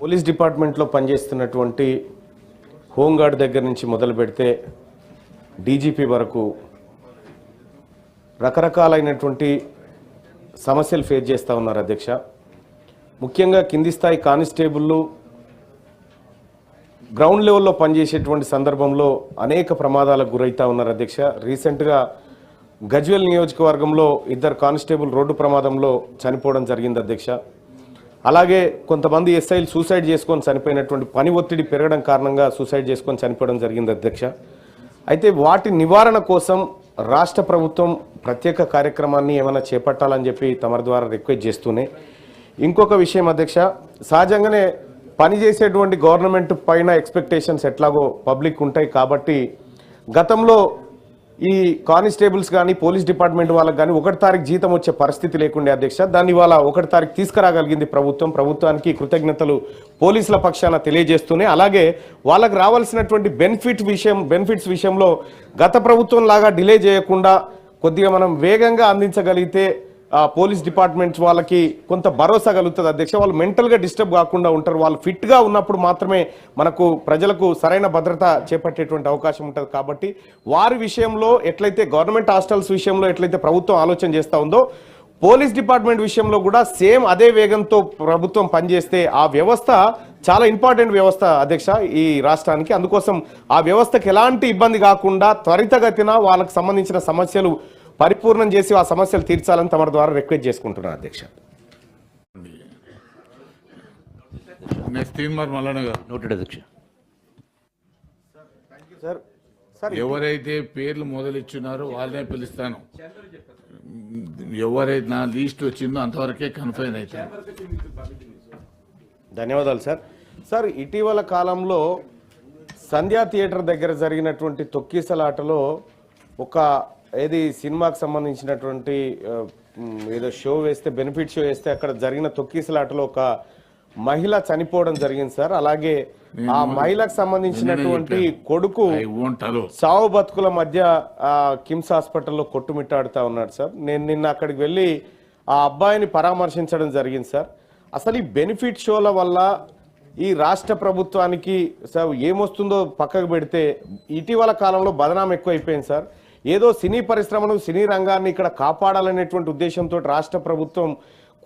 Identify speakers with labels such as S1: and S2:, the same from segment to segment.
S1: Police డిపార్ట్మెంట్లో పనిచేస్తున్నటువంటి home guard దగ్గర నుంచి మొదలు పెడితే డీజీపీ వరకు రకరకాలైనటువంటి సమస్యలు ఫేస్ చేస్తూ ఉన్నారు అధ్యక్ష. ముఖ్యంగా కింది స్థాయి కానిస్టేబుళ్ళు గ్రౌండ్ లెవెల్లో పనిచేసేటువంటి సందర్భంలో అనేక ప్రమాదాలకు గురవుతూ ఉన్నారు అధ్యక్ష. రీసెంట్గా గజ్వేల్ నియోజకవర్గంలో 2 కానిస్టేబుల్ రోడ్డు ప్రమాదంలో చనిపోవడం జరిగింది అధ్యక్ష. అలాగే కొంతమంది ఎస్ఐలు సూసైడ్ చేసుకొని చనిపోయినటువంటి పని ఒత్తిడి పెరగడం కారణంగా సూసైడ్ చేసుకొని చనిపోవడం జరిగింది అధ్యక్ష. అయితే వాటి నివారణ కోసం రాష్ట్ర ప్రభుత్వం ప్రత్యేక కార్యక్రమాన్ని ఏమైనా చేపట్టాలని చెప్పి తమరి ద్వారా రిక్వెస్ట్ చేస్తూనే ఇంకొక విషయం అధ్యక్ష, సహజంగానే పనిచేసేటువంటి గవర్నమెంట్ పైన ఎక్స్పెక్టేషన్స్ ఎట్లాగో పబ్లిక్ ఉంటాయి కాబట్టి గతంలో ఈ కానిస్టేబుల్స్ కానీ పోలీస్ డిపార్ట్మెంట్ వాళ్ళకి కానీ 1 తారీఖు జీతం వచ్చే పరిస్థితి లేకుండే అధ్యక్ష. దాన్ని ఇవాళ 1 తారీఖు తీసుకురాగలిగింది ప్రభుత్వానికి కృతజ్ఞతలు పోలీసుల పక్షాన తెలియజేస్తూనే, అలాగే వాళ్ళకి రావాల్సినటువంటి బెనిఫిట్స్ విషయంలో గత ప్రభుత్వం లాగా డిలే చేయకుండా కొద్దిగా మనం వేగంగా అందించగలిగితే పోలీస్ డిపార్ట్మెంట్ వాళ్ళకి కొంత భరోసా కలుగుతుంది అధ్యక్ష. వాళ్ళు మెంటల్గా డిస్టర్బ్ కాకుండా ఉంటారు. వాళ్ళు ఫిట్గా ఉన్నప్పుడు మాత్రమే మనకు ప్రజలకు సరైన భద్రత చేపట్టేటువంటి అవకాశం ఉంటుంది. కాబట్టి వారి విషయంలో ఎట్లయితే గవర్నమెంట్ హాస్టల్స్ విషయంలో ఎట్లయితే ప్రభుత్వం ఆలోచన చేస్తూ ఉందో పోలీస్ డిపార్ట్మెంట్ విషయంలో కూడా సేమ్ అదే వేగంతో ప్రభుత్వం పనిచేస్తే ఆ వ్యవస్థ చాలా ఇంపార్టెంట్ వ్యవస్థ అధ్యక్ష ఈ రాష్ట్రానికి. అందుకోసం ఆ వ్యవస్థకి ఎలాంటి ఇబ్బంది కాకుండా త్వరితగతిన వాళ్ళకి సంబంధించిన సమస్యలు పరిపూర్ణం చేసి ఆ సమస్యలు తీర్చాలని తమ ద్వారా రిక్వెస్ట్ చేసుకుంటున్నాను అధ్యక్ష.
S2: ఎవరైతే పేర్లు మొదలిచ్చున్నారో వాళ్ళనే పిలుస్తాను. ఎవరైతే నా లిస్ట్ వచ్చిందో అంతవరకే కన్ఫైన్ అవుతాను.
S1: ధన్యవాదాలు సార్. సార్, ఇటీవల కాలంలో సంధ్యా థియేటర్ దగ్గర జరిగినటువంటి తొక్కిసలాటలో ఒక సినిమాకి సంబంధించినటువంటి ఏదో షో వేస్తే బెనిఫిట్ షో వేస్తే అక్కడ జరిగిన తొక్కిసలాటలో ఒక మహిళ చనిపోవడం జరిగింది సార్. అలాగే ఆ మహిళకు సంబంధించినటువంటి కొడుకు సావు బతుకుల మధ్య కిమ్స్ హాస్పిటల్లో కొట్టుమిట్టాడుతూ ఉన్నాడు సార్. నేను నిన్న అక్కడికి వెళ్ళి ఆ అబ్బాయిని పరామర్శించడం జరిగింది సార్. అసలు ఈ బెనిఫిట్ షోల వల్ల ఈ రాష్ట్ర ప్రభుత్వానికి సార్ ఏమొస్తుందో పక్కకు పెడితే ఇటీవల కాలంలో బదనాం ఎక్కువైపోయింది సార్. ఏదో సినీ పరిశ్రమను సినీ రంగాన్ని ఇక్కడ కాపాడాలనేటువంటి ఉద్దేశంతో రాష్ట్ర ప్రభుత్వం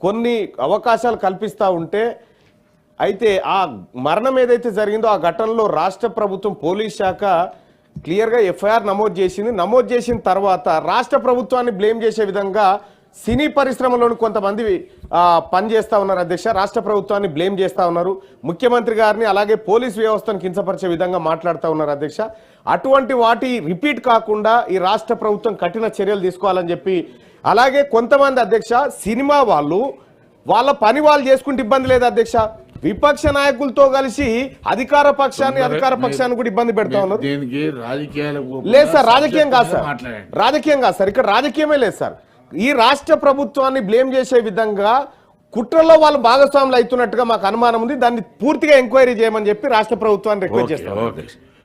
S1: కొన్ని అవకాశాలు కల్పిస్తూ ఉంటే, అయితే ఆ మరణం ఏదైతే జరిగిందో ఆ ఘటనలో రాష్ట్ర ప్రభుత్వం పోలీస్ శాఖ క్లియర్గా ఎఫ్ఐఆర్ నమోదు చేసిన తర్వాత రాష్ట్ర ప్రభుత్వాన్ని బ్లేమ్ చేసే విధంగా సినీ పరిశ్రమలోని కొంతమంది పనిచేస్తూ ఉన్నారు అధ్యక్ష. రాష్ట్ర ప్రభుత్వాన్ని బ్లేమ్ చేస్తూ ఉన్నారు. ముఖ్యమంత్రి గారిని అలాగే పోలీస్ వ్యవస్థను కించపరిచే విధంగా మాట్లాడుతూ ఉన్నారు అధ్యక్ష. అటువంటి వాటి రిపీట్ కాకుండా ఈ రాష్ట్ర ప్రభుత్వం కఠిన చర్యలు తీసుకోవాలని చెప్పి, అలాగే కొంతమంది అధ్యక్ష సినిమా వాళ్ళ పని వాళ్ళు చేసుకుంటే ఇబ్బంది లేదు అధ్యక్ష, విపక్ష నాయకులతో కలిసి అధికార పక్షాన్ని కూడా ఇబ్బంది పెడతా ఉన్నారు. లేదు సార్, రాజకీయం కాదు సార్, ఇక్కడ రాజకీయమే లేదు సార్. ఈ రాష్ట్ర ప్రభుత్వాన్ని బ్లేమ్ చేసే విధంగా కుట్రలో వాళ్ళు భాగస్వాములు అవుతున్నట్టుగా మాకు అనుమానం ఉంది. దాన్ని పూర్తిగా ఎంక్వైరీ చేయమని చెప్పి రాష్ట్ర ప్రభుత్వాన్ని రిక్వెస్ట్ చేస్తాం.